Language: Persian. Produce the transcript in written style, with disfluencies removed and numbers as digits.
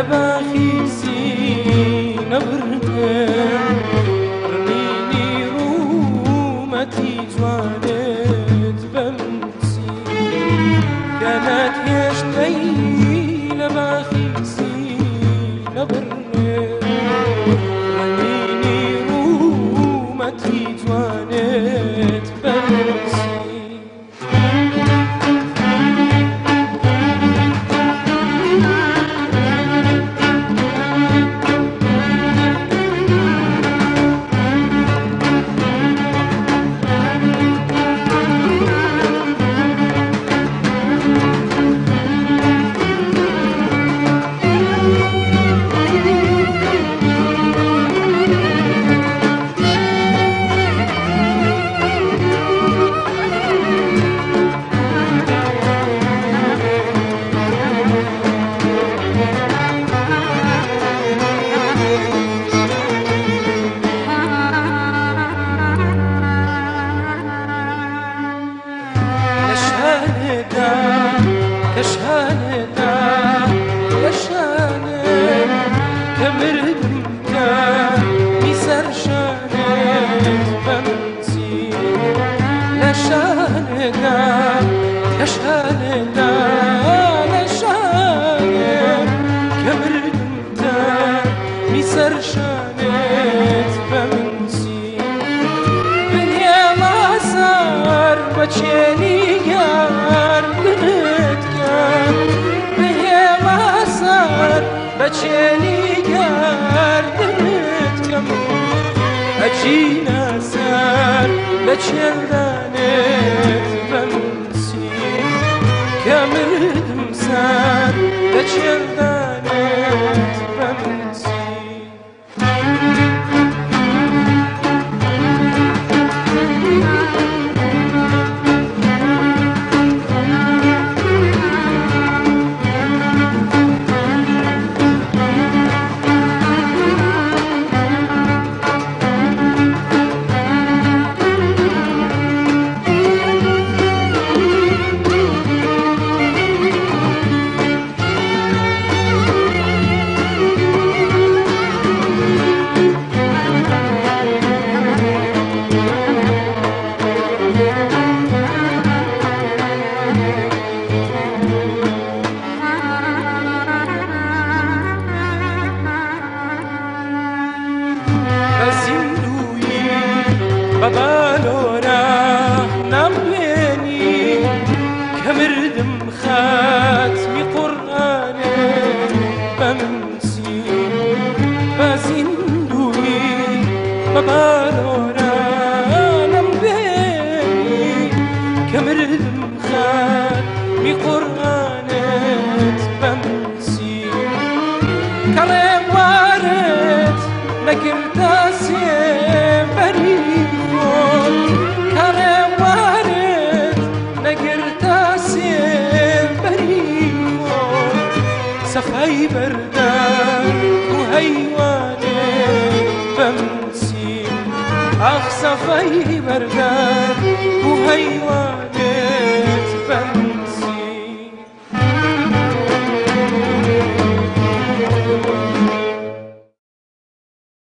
لباخيسي نبرنم رنيني رومتي جوانت بمسي كانت هشتي لباخيسي نبرنم رنيني رومتي جوانت بمسي كشهاندا يشانه كمردمكا ميسر شانه بمسي لشاندا كشهاندا لشانه كمردمكا ميسر شانه بمسي بنيا ما صار بچيني يار بچيني قردمت كم أجينا سار بچلدانت بمسي كمردم سار بچلدانت بمسي بابالورا نمبيني كمردم خاتمي قرآني بمسي بازندوي بابالورا نمبيني كمردم خاتمي قرآني بمسي كلام وارد نكرتاسي بريد كلام وارد نقرتاسي بريد صفاي بردان وهيواني بمسي أخ صفاي بردان وهيواني